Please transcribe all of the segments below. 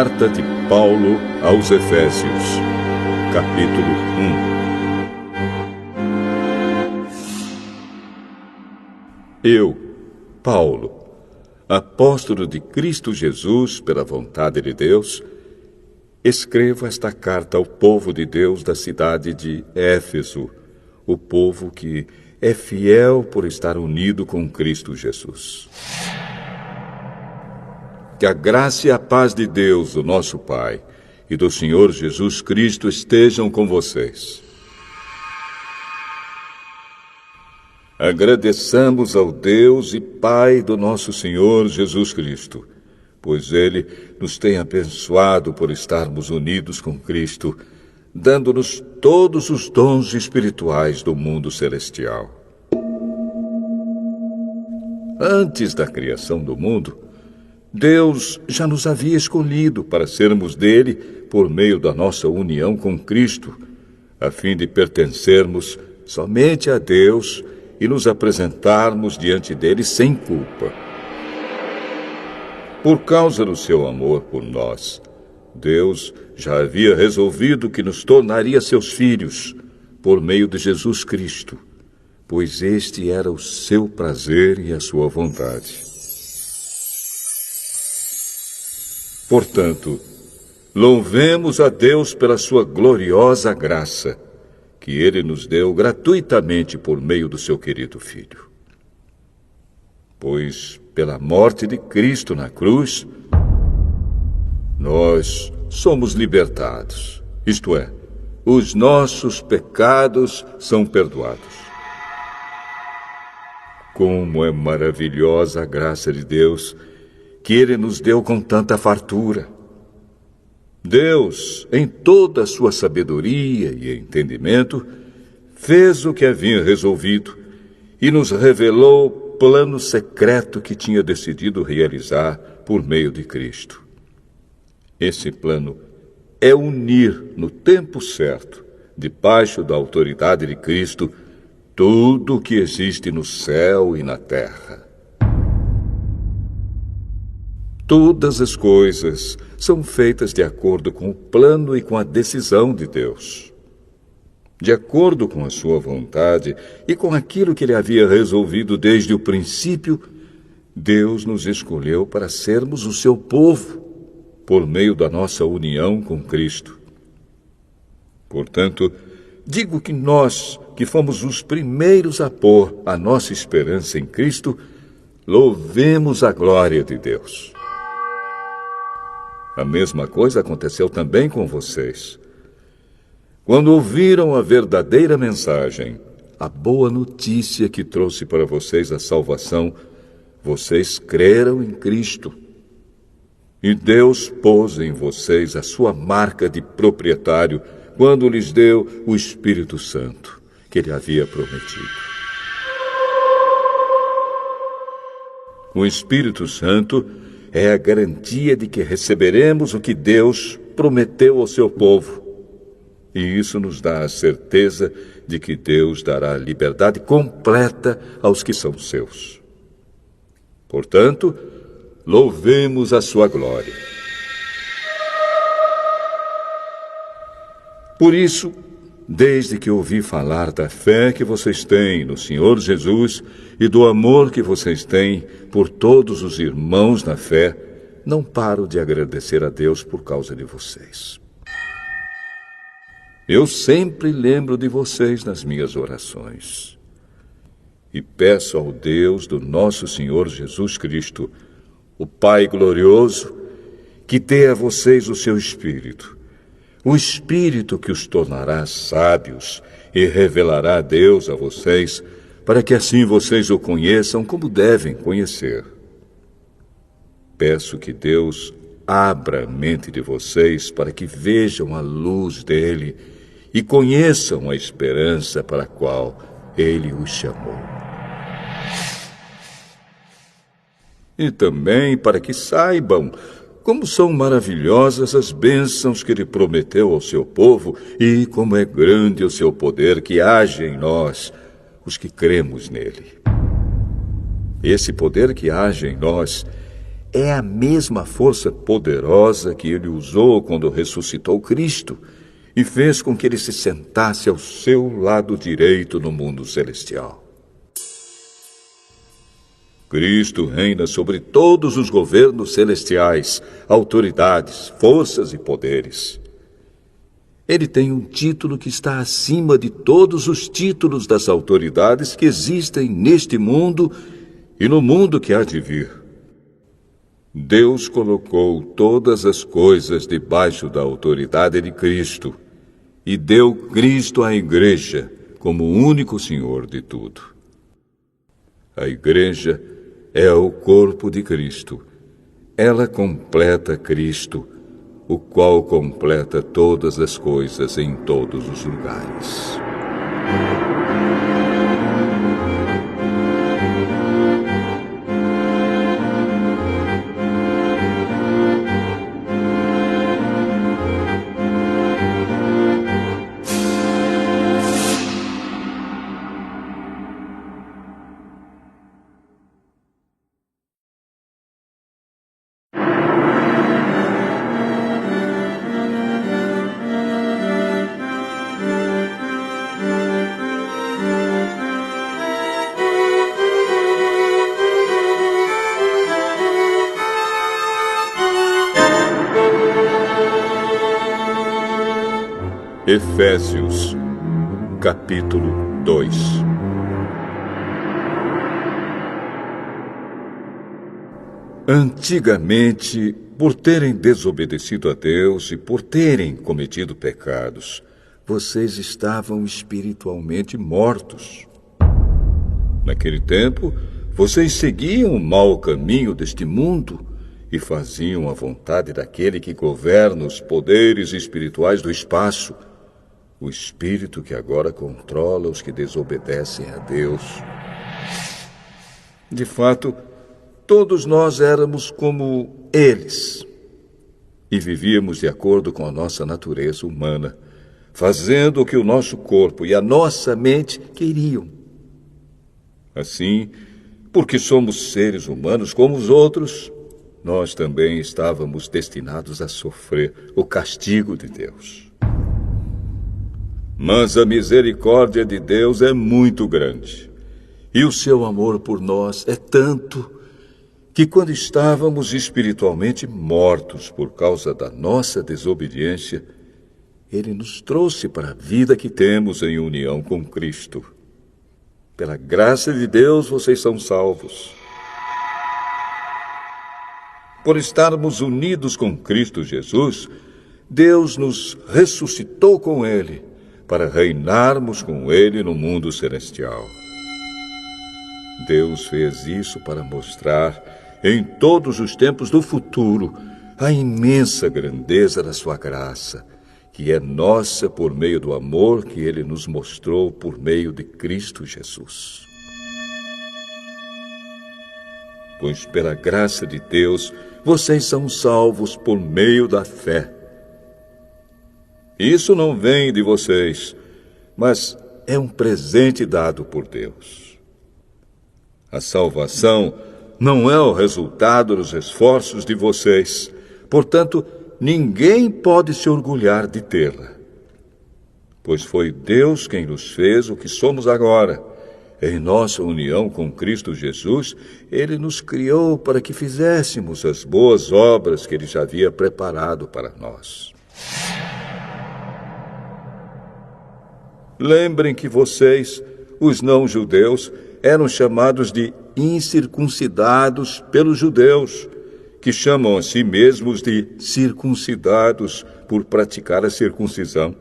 Carta de Paulo aos Efésios, capítulo 1. Eu, Paulo, apóstolo de Cristo Jesus pela vontade de Deus, escrevo esta carta ao povo de Deus da cidade de Éfeso, o povo que é fiel por estar unido com Cristo Jesus. Que a graça e a paz de Deus, o nosso Pai, e do Senhor Jesus Cristo estejam com vocês. Agradeçamos ao Deus e Pai do nosso Senhor Jesus Cristo, pois Ele nos tem abençoado por estarmos unidos com Cristo, dando-nos todos os dons espirituais do mundo celestial. Antes da criação do mundo, Deus já nos havia escolhido para sermos dele por meio da nossa união com Cristo, a fim de pertencermos somente a Deus e nos apresentarmos diante dele sem culpa. Por causa do seu amor por nós, Deus já havia resolvido que nos tornaria seus filhos por meio de Jesus Cristo, pois este era o seu prazer e a sua vontade. Portanto, louvemos a Deus pela sua gloriosa graça, que Ele nos deu gratuitamente por meio do seu querido Filho. Pois, pela morte de Cristo na cruz, nós somos libertados, isto é, os nossos pecados são perdoados. Como é maravilhosa a graça de Deus, que Ele nos deu com tanta fartura. Deus, em toda a sua sabedoria e entendimento, fez o que havia resolvido e nos revelou o plano secreto que tinha decidido realizar por meio de Cristo. Esse plano é unir no tempo certo, debaixo da autoridade de Cristo, tudo o que existe no céu e na terra. Todas as coisas são feitas de acordo com o plano e com a decisão de Deus. De acordo com a sua vontade e com aquilo que Ele havia resolvido desde o princípio, Deus nos escolheu para sermos o seu povo, por meio da nossa união com Cristo. Portanto, digo que nós, que fomos os primeiros a pôr a nossa esperança em Cristo, louvemos a glória de Deus. A mesma coisa aconteceu também com vocês. Quando ouviram a verdadeira mensagem, a boa notícia que trouxe para vocês a salvação, vocês creram em Cristo. E Deus pôs em vocês a sua marca de proprietário quando lhes deu o Espírito Santo, que Ele havia prometido. O Espírito Santo é a garantia de que receberemos o que Deus prometeu ao seu povo. E isso nos dá a certeza de que Deus dará liberdade completa aos que são seus. Portanto, louvemos a sua glória. Por isso, desde que ouvi falar da fé que vocês têm no Senhor Jesus e do amor que vocês têm por todos os irmãos na fé, não paro de agradecer a Deus por causa de vocês. Eu sempre lembro de vocês nas minhas orações. E peço ao Deus do nosso Senhor Jesus Cristo, o Pai glorioso, que dê a vocês o seu Espírito, o Espírito que os tornará sábios e revelará Deus a vocês, para que assim vocês o conheçam como devem conhecer. Peço que Deus abra a mente de vocês para que vejam a luz dele e conheçam a esperança para a qual ele os chamou. E também para que saibam como são maravilhosas as bênçãos que Ele prometeu ao seu povo e como é grande o seu poder que age em nós, os que cremos nele. Esse poder que age em nós é a mesma força poderosa que ele usou quando ressuscitou Cristo e fez com que ele se sentasse ao seu lado direito no mundo celestial. Cristo reina sobre todos os governos celestiais, autoridades, forças e poderes. Ele tem um título que está acima de todos os títulos das autoridades que existem neste mundo e no mundo que há de vir. Deus colocou todas as coisas debaixo da autoridade de Cristo e deu Cristo à Igreja como o único Senhor de tudo. A Igreja é o corpo de Cristo. Ela completa Cristo, o qual completa todas as coisas em todos os lugares. Efésios, capítulo 2. Antigamente, por terem desobedecido a Deus e por terem cometido pecados, vocês estavam espiritualmente mortos. Naquele tempo, vocês seguiam o mau caminho deste mundo e faziam a vontade daquele que governa os poderes espirituais do espaço, o espírito que agora controla os que desobedecem a Deus. De fato, todos nós éramos como eles e vivíamos de acordo com a nossa natureza humana, fazendo o que o nosso corpo e a nossa mente queriam. Assim, porque somos seres humanos como os outros, nós também estávamos destinados a sofrer o castigo de Deus. Mas a misericórdia de Deus é muito grande, e o seu amor por nós é tanto que quando estávamos espiritualmente mortos por causa da nossa desobediência, Ele nos trouxe para a vida que temos em união com Cristo. Pela graça de Deus, vocês são salvos. Por estarmos unidos com Cristo Jesus, Deus nos ressuscitou com Ele, para reinarmos com Ele no mundo celestial. Deus fez isso para mostrar, em todos os tempos do futuro, a imensa grandeza da sua graça, que é nossa por meio do amor que Ele nos mostrou por meio de Cristo Jesus. Pois pela graça de Deus, vocês são salvos por meio da fé. Isso não vem de vocês, mas é um presente dado por Deus. A salvação não é o resultado dos esforços de vocês, portanto, ninguém pode se orgulhar de tê-la. Pois foi Deus quem nos fez o que somos agora. Em nossa união com Cristo Jesus, Ele nos criou para que fizéssemos as boas obras que Ele já havia preparado para nós. Lembrem que vocês, os não-judeus, eram chamados de incircuncidados pelos judeus, que chamam a si mesmos de circuncidados por praticar a circuncisão.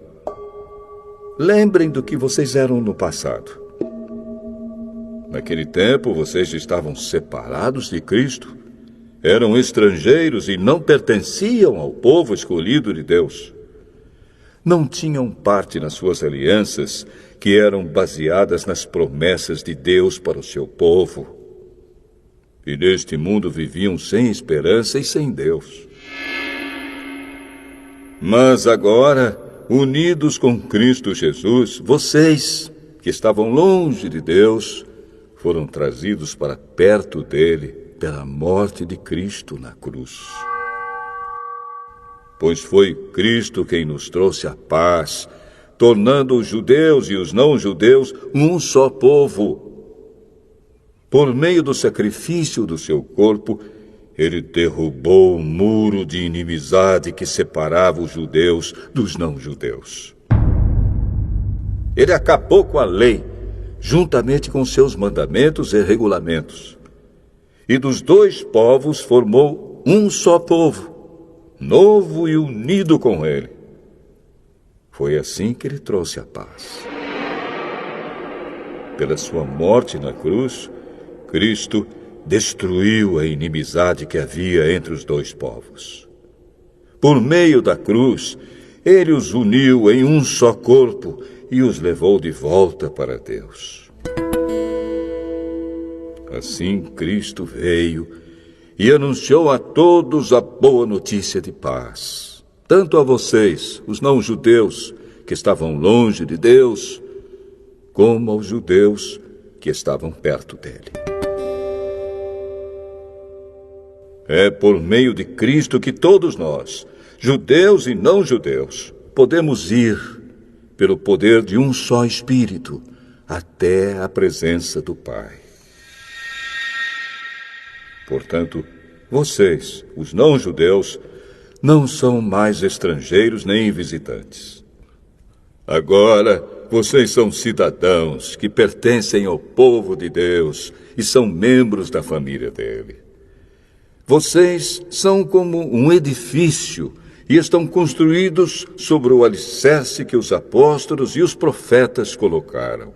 Lembrem do que vocês eram no passado. Naquele tempo, vocês estavam separados de Cristo, eram estrangeiros e não pertenciam ao povo escolhido de Deus. Não tinham parte nas suas alianças, que eram baseadas nas promessas de Deus para o seu povo. E neste mundo viviam sem esperança e sem Deus. Mas agora, unidos com Cristo Jesus, vocês, que estavam longe de Deus, foram trazidos para perto dele pela morte de Cristo na cruz. Pois foi Cristo quem nos trouxe a paz, tornando os judeus e os não-judeus um só povo. Por meio do sacrifício do seu corpo, ele derrubou o muro de inimizade que separava os judeus dos não-judeus. Ele acabou com a lei, juntamente com seus mandamentos e regulamentos. E dos dois povos formou um só povo, novo e unido com ele. Foi assim que ele trouxe a paz. Pela sua morte na cruz, Cristo destruiu a inimizade que havia entre os dois povos. Por meio da cruz, ele os uniu em um só corpo e os levou de volta para Deus. Assim, Cristo veio e anunciou a todos a boa notícia de paz, tanto a vocês, os não-judeus, que estavam longe de Deus, como aos judeus que estavam perto dele. É por meio de Cristo que todos nós, judeus e não-judeus, podemos ir, pelo poder de um só Espírito, até a presença do Pai. Portanto, vocês, os não-judeus, não são mais estrangeiros nem visitantes. Agora, vocês são cidadãos que pertencem ao povo de Deus e são membros da família dele. Vocês são como um edifício e estão construídos sobre o alicerce que os apóstolos e os profetas colocaram.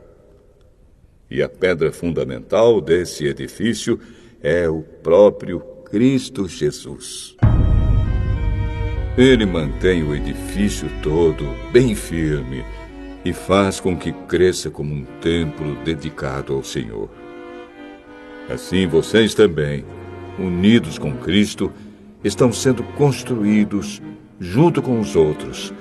E a pedra fundamental desse edifício é o próprio Cristo Jesus. Ele mantém o edifício todo bem firme e faz com que cresça como um templo dedicado ao Senhor. Assim vocês também, unidos com Cristo, estão sendo construídos junto com os outros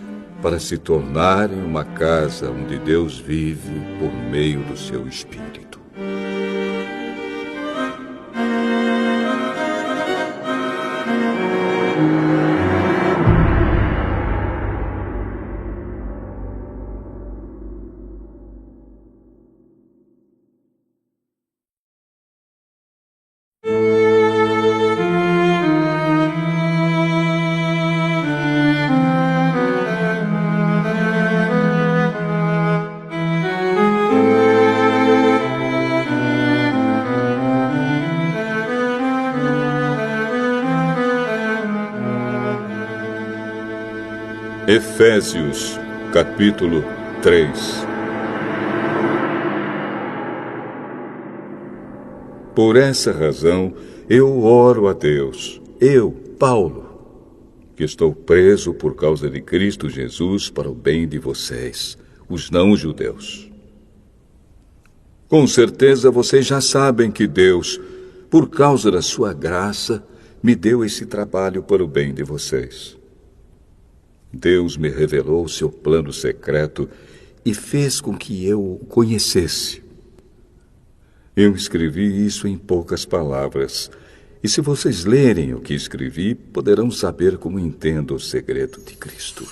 para se tornarem uma casa onde Deus vive por meio do seu Espírito. Efésios, capítulo 3. Por essa razão, eu oro a Deus, eu, Paulo, que estou preso por causa de Cristo Jesus para o bem de vocês, os não-judeus. Com certeza vocês já sabem que Deus, por causa da sua graça, me deu esse trabalho para o bem de vocês. Deus me revelou seu plano secreto e fez com que eu o conhecesse. Eu escrevi isso em poucas palavras, e se vocês lerem o que escrevi, poderão saber como entendo o segredo de Cristo.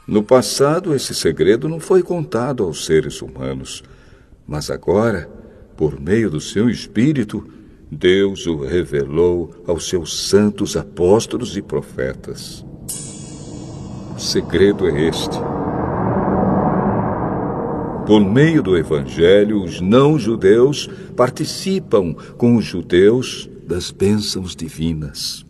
No passado, esse segredo não foi contado aos seres humanos, mas agora, por meio do seu Espírito, Deus o revelou aos seus santos apóstolos e profetas. O segredo é este. Por meio do Evangelho, os não-judeus participam com os judeus das bênçãos divinas.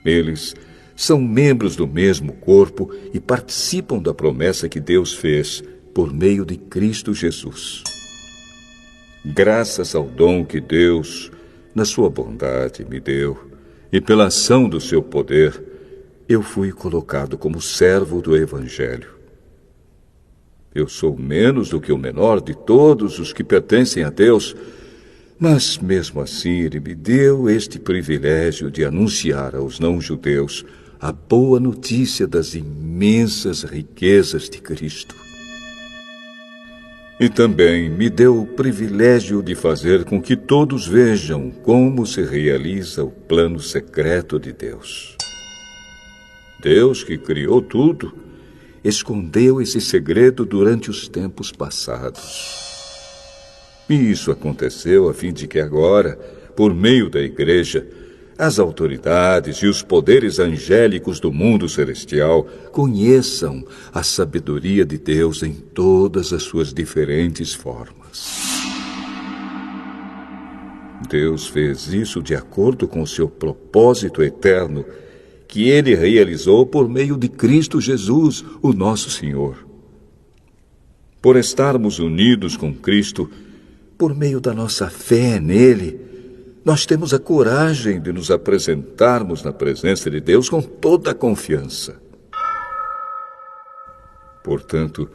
Eles são membros do mesmo corpo e participam da promessa que Deus fez por meio de Cristo Jesus. Graças ao dom que Deus, na sua bondade, me deu, e pela ação do seu poder, eu fui colocado como servo do Evangelho. Eu sou menos do que o menor de todos os que pertencem a Deus, mas mesmo assim Ele me deu este privilégio de anunciar aos não-judeus a boa notícia das imensas riquezas de Cristo. E também me deu o privilégio de fazer com que todos vejam como se realiza o plano secreto de Deus. Deus, que criou tudo, escondeu esse segredo durante os tempos passados. E isso aconteceu a fim de que agora, por meio da Igreja, as autoridades e os poderes angélicos do mundo celestial conheçam a sabedoria de Deus em todas as suas diferentes formas. Deus fez isso de acordo com o seu propósito eterno, que Ele realizou por meio de Cristo Jesus, o nosso Senhor. Por estarmos unidos com Cristo, por meio da nossa fé nele, nós temos a coragem de nos apresentarmos na presença de Deus com toda a confiança. Portanto,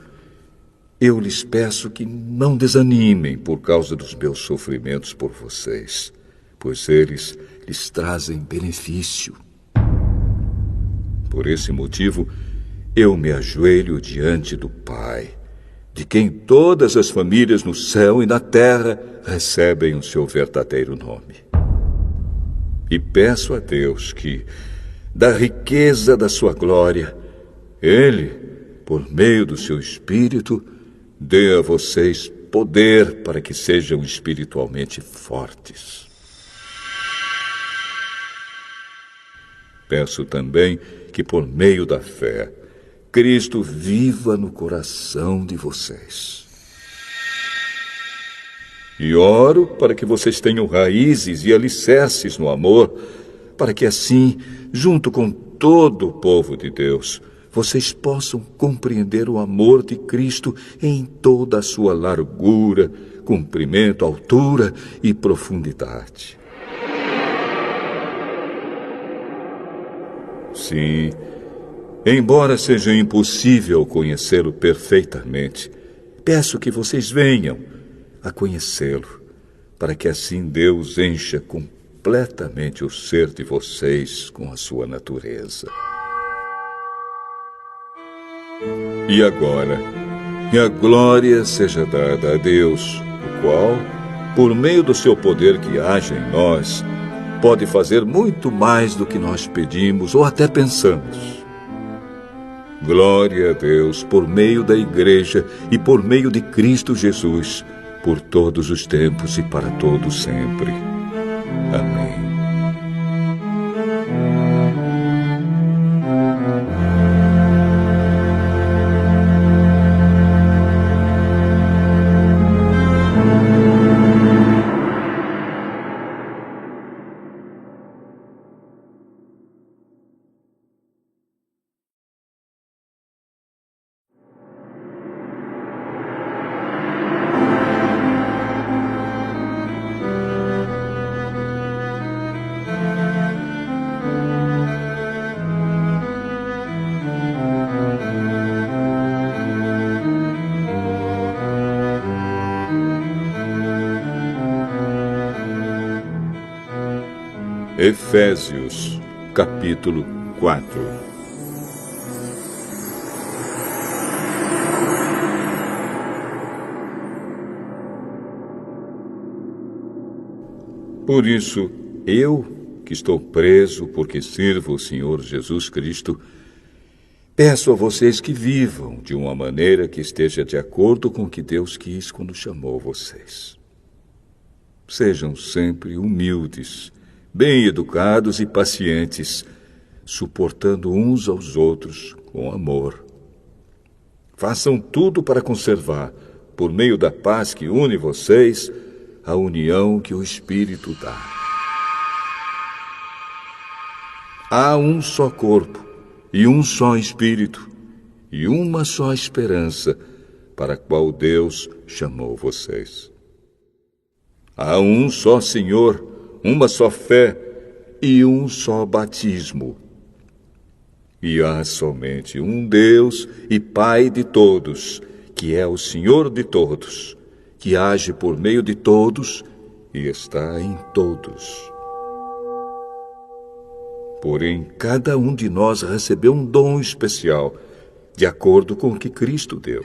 eu lhes peço que não desanimem por causa dos meus sofrimentos por vocês, pois eles lhes trazem benefício. Por esse motivo, eu me ajoelho diante do Pai, de quem todas as famílias no céu e na terra recebem o seu verdadeiro nome. E peço a Deus que, da riqueza da sua glória, Ele, por meio do seu Espírito, dê a vocês poder para que sejam espiritualmente fortes. Peço também que, por meio da fé, Cristo viva no coração de vocês. E oro para que vocês tenham raízes e alicerces no amor, para que assim, junto com todo o povo de Deus, vocês possam compreender o amor de Cristo em toda a sua largura, comprimento, altura e profundidade. Sim, embora seja impossível conhecê-lo perfeitamente, peço que vocês venham a conhecê-lo, para que assim Deus encha completamente o ser de vocês com a sua natureza. E agora, que a glória seja dada a Deus, o qual, por meio do seu poder que age em nós, pode fazer muito mais do que nós pedimos ou até pensamos. Glória a Deus por meio da Igreja e por meio de Cristo Jesus, por todos os tempos e para todos sempre. Amém. Efésios, capítulo 4. Por isso, eu, que estou preso porque sirvo o Senhor Jesus Cristo, peço a vocês que vivam de uma maneira que esteja de acordo com o que Deus quis quando chamou vocês. Sejam sempre humildes, bem educados e pacientes, suportando uns aos outros com amor. Façam tudo para conservar, por meio da paz que une vocês, a união que o Espírito dá. Há um só corpo, e um só Espírito, e uma só esperança, para a qual Deus chamou vocês. Há um só Senhor, uma só fé e um só batismo. E há somente um Deus e Pai de todos, que é o Senhor de todos, que age por meio de todos e está em todos. Porém, cada um de nós recebeu um dom especial, de acordo com o que Cristo deu.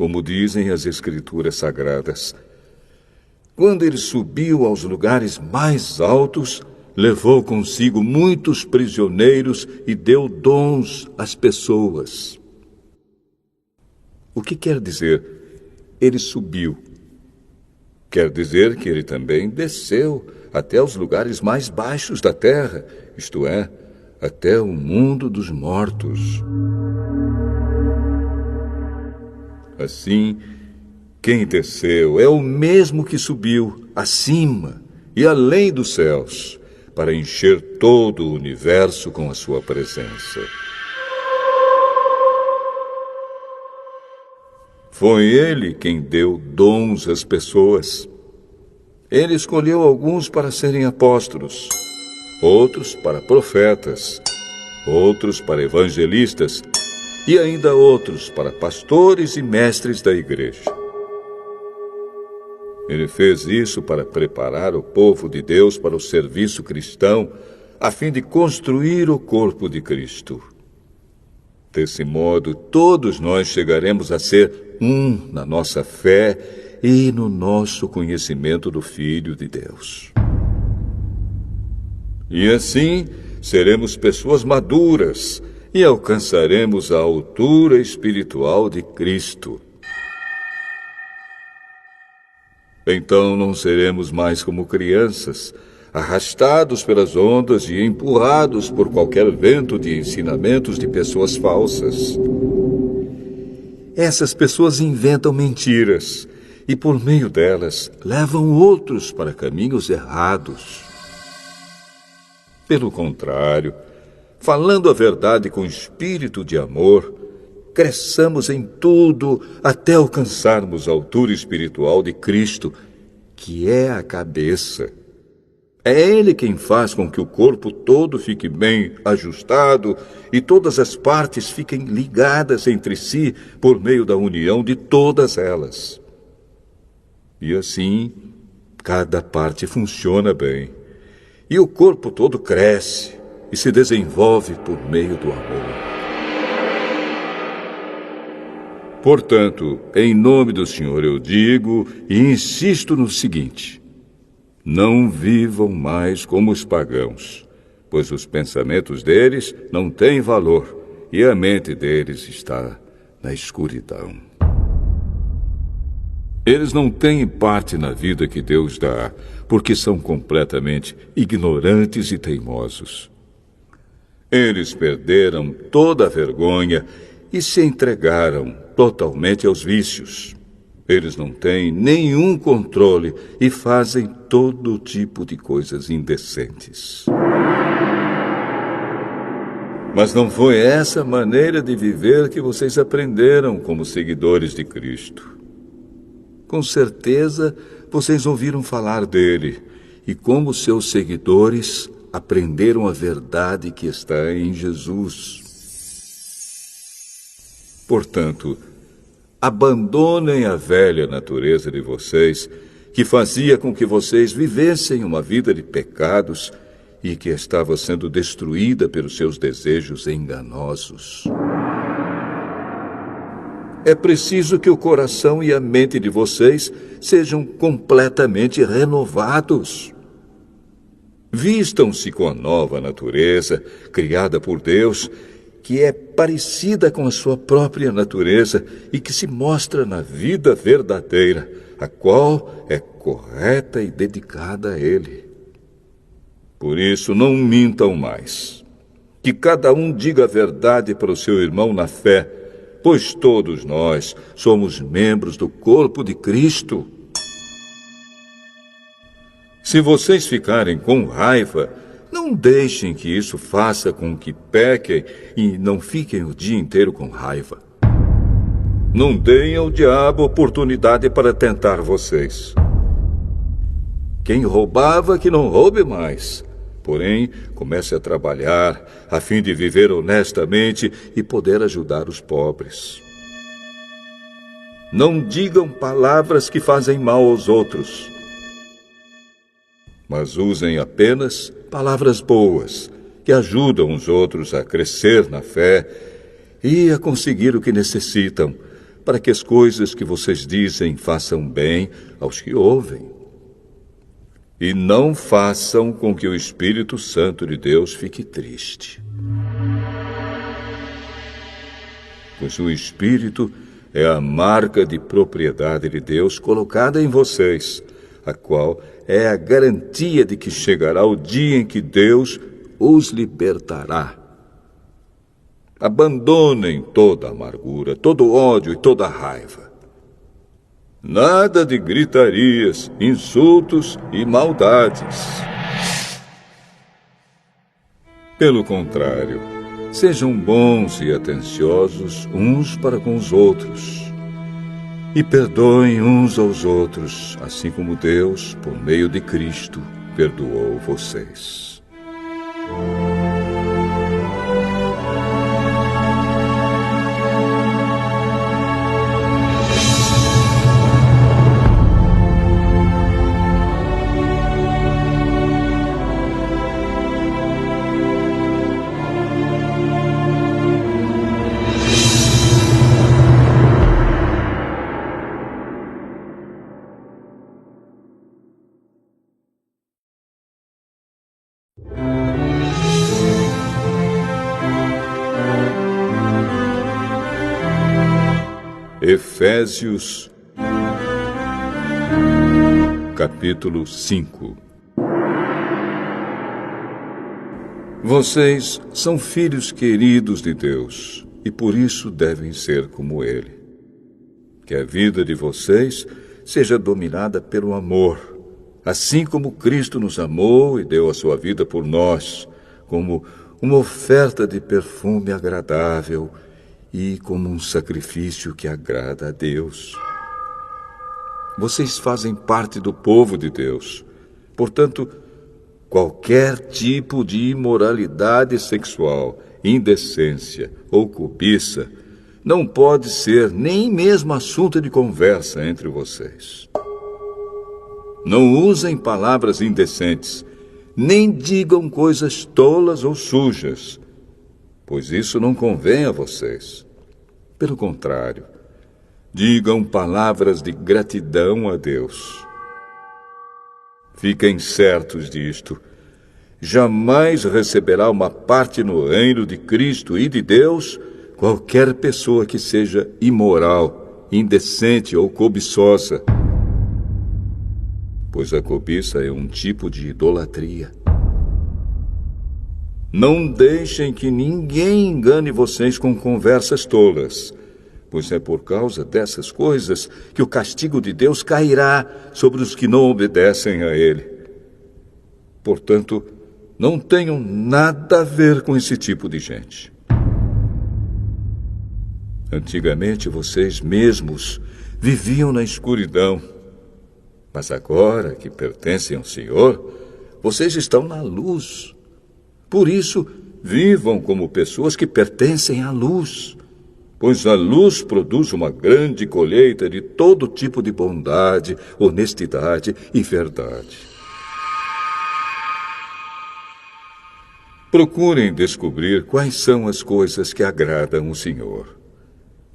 como dizem as Escrituras Sagradas. Quando ele subiu aos lugares mais altos, levou consigo muitos prisioneiros e deu dons às pessoas. O que quer dizer? Ele subiu. Quer dizer que ele também desceu até os lugares mais baixos da terra, isto é, até o mundo dos mortos. Assim, quem desceu é o mesmo que subiu acima e além dos céus, para encher todo o universo com a sua presença. Foi ele quem deu dons às pessoas. Ele escolheu alguns para serem apóstolos, outros para profetas, outros para evangelistas e ainda outros para pastores e mestres da igreja. Ele fez isso para preparar o povo de Deus para o serviço cristão, a fim de construir o corpo de Cristo. Desse modo, todos nós chegaremos a ser um na nossa fé e no nosso conhecimento do Filho de Deus. E assim, seremos pessoas maduras e alcançaremos a altura espiritual de Cristo. Então não seremos mais como crianças, arrastados pelas ondas e empurrados por qualquer vento de ensinamentos de pessoas falsas. Essas pessoas inventam mentiras e, por meio delas, levam outros para caminhos errados. Pelo contrário, falando a verdade com espírito de amor, cresçamos em tudo até alcançarmos a altura espiritual de Cristo, que é a cabeça. É Ele quem faz com que o corpo todo fique bem ajustado e todas as partes fiquem ligadas entre si por meio da união de todas elas. E assim, cada parte funciona bem. E o corpo todo cresce e se desenvolve por meio do amor. Portanto, em nome do Senhor eu digo e insisto no seguinte: não vivam mais como os pagãos, pois os pensamentos deles não têm valor e a mente deles está na escuridão. Eles não têm parte na vida que Deus dá, porque são completamente ignorantes e teimosos. Eles perderam toda a vergonha e se entregaram totalmente aos vícios. Eles não têm nenhum controle e fazem todo tipo de coisas indecentes. Mas não foi essa maneira de viver que vocês aprenderam como seguidores de Cristo. Com certeza, vocês ouviram falar dele e, como seus seguidores, aprenderam a verdade que está em Jesus. Portanto, abandonem a velha natureza de vocês, que fazia com que vocês vivessem uma vida de pecados e que estava sendo destruída pelos seus desejos enganosos. É preciso que o coração e a mente de vocês sejam completamente renovados. Vistam-se com a nova natureza, criada por Deus, que é parecida com a sua própria natureza e que se mostra na vida verdadeira, a qual é correta e dedicada a Ele. Por isso, não mintam mais. Que cada um diga a verdade para o seu irmão na fé, pois todos nós somos membros do corpo de Cristo. Se vocês ficarem com raiva, não deixem que isso faça com que pequem e não fiquem o dia inteiro com raiva. Não deem ao diabo oportunidade para tentar vocês. Quem roubava, que não roube mais. Porém, comece a trabalhar a fim de viver honestamente e poder ajudar os pobres. Não digam palavras que fazem mal aos outros, mas usem apenas palavras boas, que ajudam os outros a crescer na fé e a conseguir o que necessitam, para que as coisas que vocês dizem façam bem aos que ouvem. E não façam com que o Espírito Santo de Deus fique triste. Pois o Espírito é a marca de propriedade de Deus colocada em vocês, a qual é a garantia de que chegará o dia em que Deus os libertará. Abandonem toda amargura, todo ódio e toda raiva. Nada de gritarias, insultos e maldades. Pelo contrário, sejam bons e atenciosos uns para com os outros. E perdoem uns aos outros, assim como Deus, por meio de Cristo, perdoou vocês. Efésios, capítulo 5. Vocês são filhos queridos de Deus e por isso devem ser como Ele. Que a vida de vocês seja dominada pelo amor, assim como Cristo nos amou e deu a sua vida por nós, como uma oferta de perfume agradável e como um sacrifício que agrada a Deus. Vocês fazem parte do povo de Deus. Portanto, qualquer tipo de imoralidade sexual, indecência ou cobiça não pode ser nem mesmo assunto de conversa entre vocês. Não usem palavras indecentes, nem digam coisas tolas ou sujas, pois isso não convém a vocês. Pelo contrário, digam palavras de gratidão a Deus. Fiquem certos disto. Jamais receberá uma parte no reino de Cristo e de Deus qualquer pessoa que seja imoral, indecente ou cobiçosa, pois a cobiça é um tipo de idolatria. Não deixem que ninguém engane vocês com conversas tolas, pois é por causa dessas coisas que o castigo de Deus cairá sobre os que não obedecem a Ele. Portanto, não tenham nada a ver com esse tipo de gente. Antigamente, vocês mesmos viviam na escuridão, mas agora que pertencem ao Senhor, vocês estão na luz. Por isso, vivam como pessoas que pertencem à luz, pois a luz produz uma grande colheita de todo tipo de bondade, honestidade e verdade. Procurem descobrir quais são as coisas que agradam o Senhor.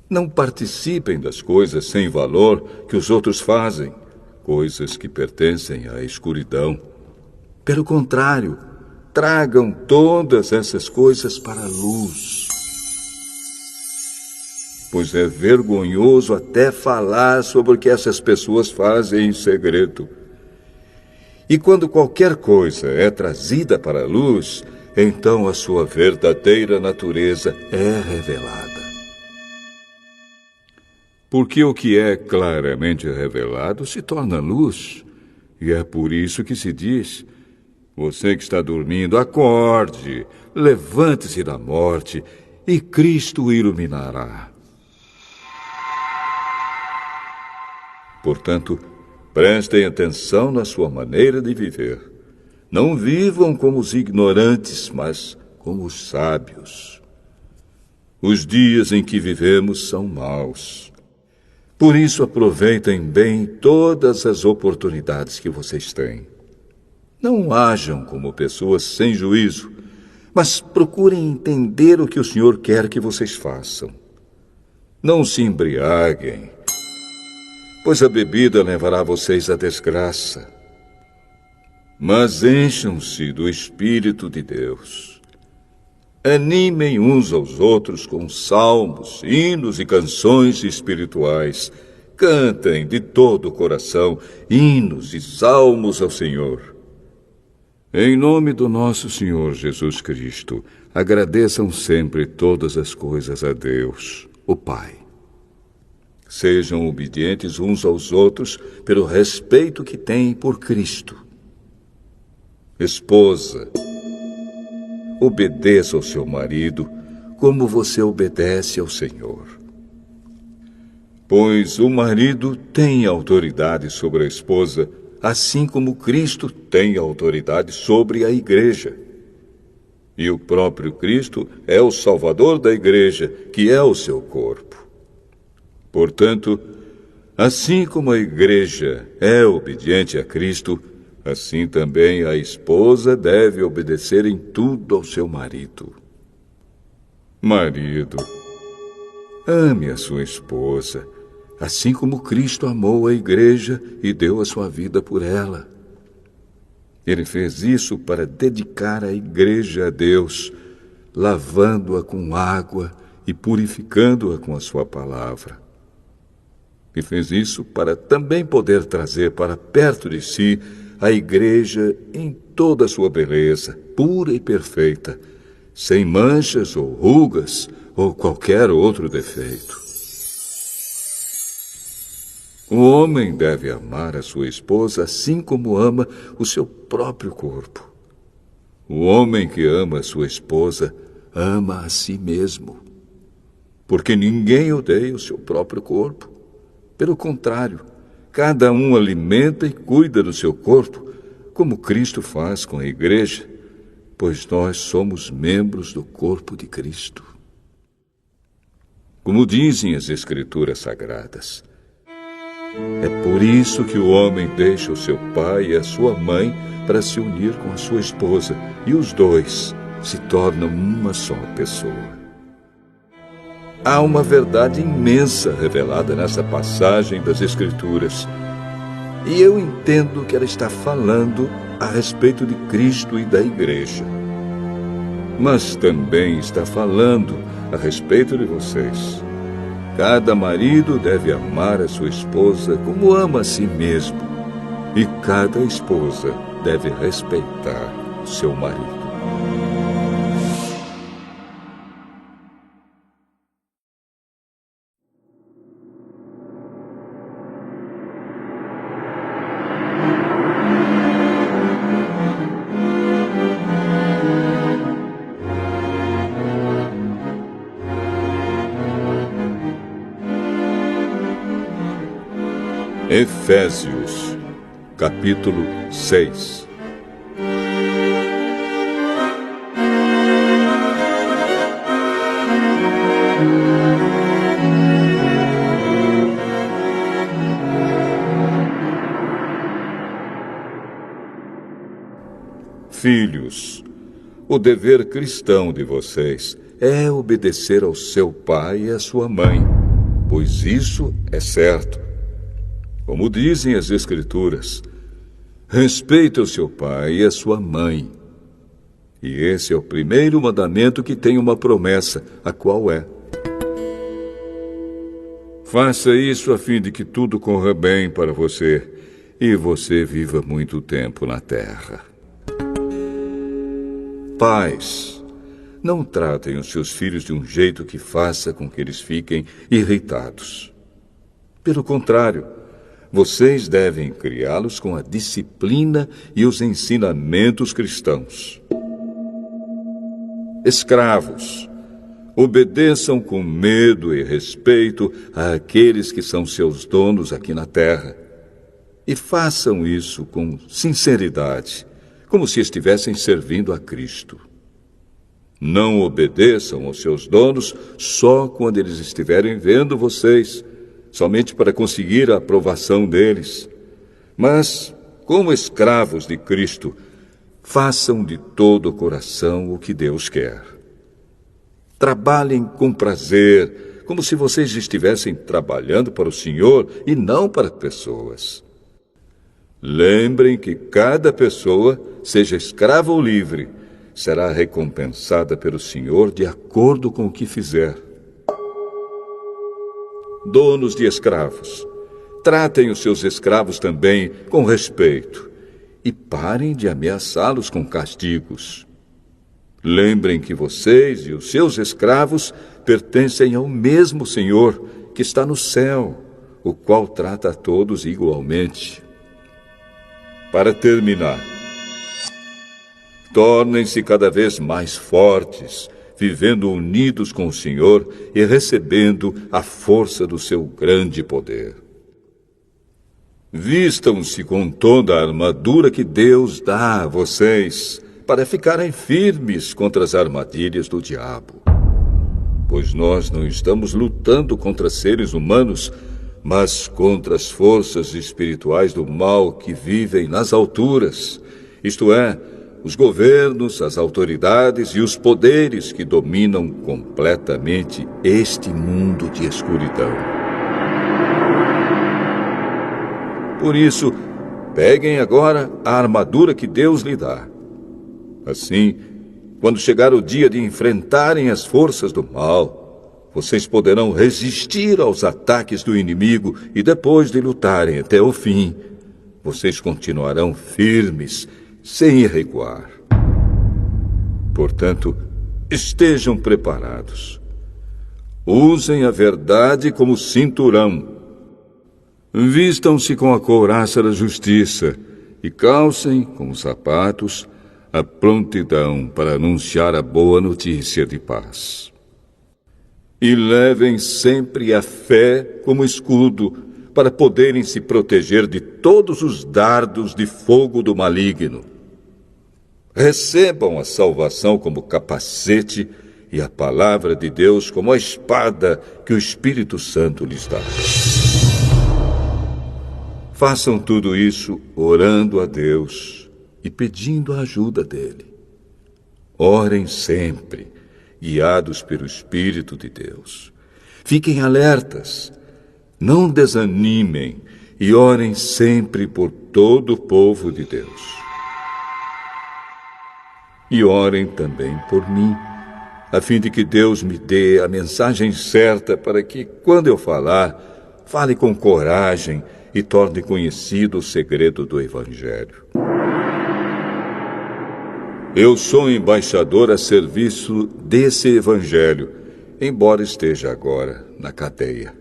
Não participem das coisas sem valor que os outros fazem, coisas que pertencem à escuridão. Pelo contrário, tragam todas essas coisas para a luz. Pois é vergonhoso até falar sobre o que essas pessoas fazem em segredo. E quando qualquer coisa é trazida para a luz, então a sua verdadeira natureza é revelada. Porque o que é claramente revelado se torna luz, e é por isso que se diz: você que está dormindo, acorde, levante-se da morte, e Cristo o iluminará. Portanto, prestem atenção na sua maneira de viver. Não vivam como os ignorantes, mas como os sábios. Os dias em que vivemos são maus. Por isso, aproveitem bem todas as oportunidades que vocês têm. Não ajam como pessoas sem juízo, mas procurem entender o que o Senhor quer que vocês façam. Não se embriaguem, pois a bebida levará vocês à desgraça. Mas encham-se do Espírito de Deus. Animem uns aos outros com salmos, hinos e canções espirituais. Cantem de todo o coração hinos e salmos ao Senhor. Em nome do nosso Senhor Jesus Cristo, agradeçam sempre todas as coisas a Deus, o Pai. Sejam obedientes uns aos outros pelo respeito que têm por Cristo. Esposa, obedeça ao seu marido como você obedece ao Senhor. Pois o marido tem autoridade sobre a esposa, assim como Cristo tem autoridade sobre a igreja. E o próprio Cristo é o Salvador da igreja, que é o seu corpo. Portanto, assim como a igreja é obediente a Cristo, assim também a esposa deve obedecer em tudo ao seu marido. Marido, ame a sua esposa, assim como Cristo amou a igreja e deu a sua vida por ela. Ele fez isso para dedicar a igreja a Deus, lavando-a com água e purificando-a com a sua palavra. E fez isso para também poder trazer para perto de si a igreja em toda a sua beleza, pura e perfeita, sem manchas ou rugas ou qualquer outro defeito. O homem deve amar a sua esposa assim como ama o seu próprio corpo. O homem que ama a sua esposa ama a si mesmo, porque ninguém odeia o seu próprio corpo. Pelo contrário, cada um alimenta e cuida do seu corpo, como Cristo faz com a igreja, pois nós somos membros do corpo de Cristo. Como dizem as Escrituras Sagradas, é por isso que o homem deixa o seu pai e a sua mãe para se unir com a sua esposa, e os dois se tornam uma só pessoa. Há uma verdade imensa revelada nessa passagem das Escrituras, e eu entendo que ela está falando a respeito de Cristo e da igreja. Mas também está falando a respeito de vocês. Cada marido deve amar a sua esposa como ama a si mesmo, e cada esposa deve respeitar seu marido. Efésios, capítulo 6. Filhos, o dever cristão de vocês é obedecer ao seu pai e à sua mãe, pois isso é certo. Como dizem as Escrituras, respeita o seu pai e a sua mãe. E esse é o primeiro mandamento que tem uma promessa, a qual é: faça isso a fim de que tudo corra bem para você e você viva muito tempo na terra. Pais, não tratem os seus filhos de um jeito que faça com que eles fiquem irritados. Pelo contrário, vocês devem criá-los com a disciplina e os ensinamentos cristãos. Escravos, obedeçam com medo e respeito àqueles que são seus donos aqui na terra. E façam isso com sinceridade, como se estivessem servindo a Cristo. Não obedeçam aos seus donos só quando eles estiverem vendo vocês, somente para conseguir a aprovação deles. Mas, como escravos de Cristo, façam de todo o coração o que Deus quer. Trabalhem com prazer, como se vocês estivessem trabalhando para o Senhor e não para pessoas. Lembrem que cada pessoa, seja escrava ou livre, será recompensada pelo Senhor de acordo com o que fizer. Donos de escravos, tratem os seus escravos também com respeito e parem de ameaçá-los com castigos. Lembrem que vocês e os seus escravos pertencem ao mesmo Senhor que está no céu, o qual trata a todos igualmente. Para terminar, tornem-se cada vez mais fortes, vivendo unidos com o Senhor e recebendo a força do seu grande poder. Vistam-se com toda a armadura que Deus dá a vocês, para ficarem firmes contra as armadilhas do diabo. Pois nós não estamos lutando contra seres humanos, mas contra as forças espirituais do mal que vivem nas alturas, isto é, os governos, as autoridades e os poderes que dominam completamente este mundo de escuridão. Por isso, peguem agora a armadura que Deus lhe dá. Assim, quando chegar o dia de enfrentarem as forças do mal, vocês poderão resistir aos ataques do inimigo e depois de lutarem até o fim, vocês continuarão firmes, sem recuar. Portanto, estejam preparados. Usem a verdade como cinturão. Vistam-se com a couraça da justiça e calcem com os sapatos a prontidão para anunciar a boa notícia de paz. E levem sempre a fé como escudo para poderem se proteger de todos os dardos de fogo do maligno. Recebam a salvação como capacete e a palavra de Deus como a espada que o Espírito Santo lhes dá. Façam tudo isso orando a Deus e pedindo a ajuda dele. Orem sempre, guiados pelo Espírito de Deus. Fiquem alertas, não desanimem e orem sempre por todo o povo de Deus. E orem também por mim, a fim de que Deus me dê a mensagem certa para que, quando eu falar, fale com coragem e torne conhecido o segredo do Evangelho. Eu sou embaixador a serviço desse Evangelho, embora esteja agora na cadeia.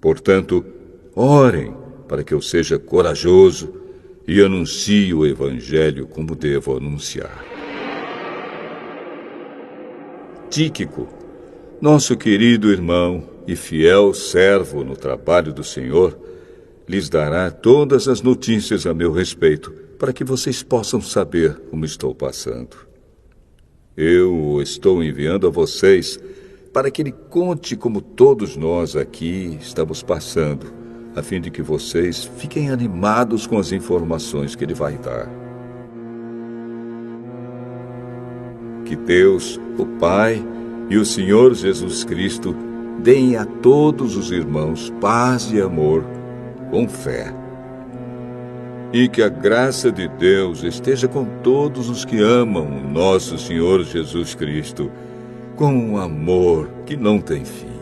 Portanto, orem para que eu seja corajoso e anuncie o Evangelho como devo anunciar. Tíquico, nosso querido irmão e fiel servo no trabalho do Senhor, lhes dará todas as notícias a meu respeito, para que vocês possam saber como estou passando. Eu o estou enviando a vocês para que ele conte como todos nós aqui estamos passando, a fim de que vocês fiquem animados com as informações que ele vai dar. Que Deus, o Pai e o Senhor Jesus Cristo deem a todos os irmãos paz e amor com fé. E que a graça de Deus esteja com todos os que amam o nosso Senhor Jesus Cristo, com um amor que não tem fim.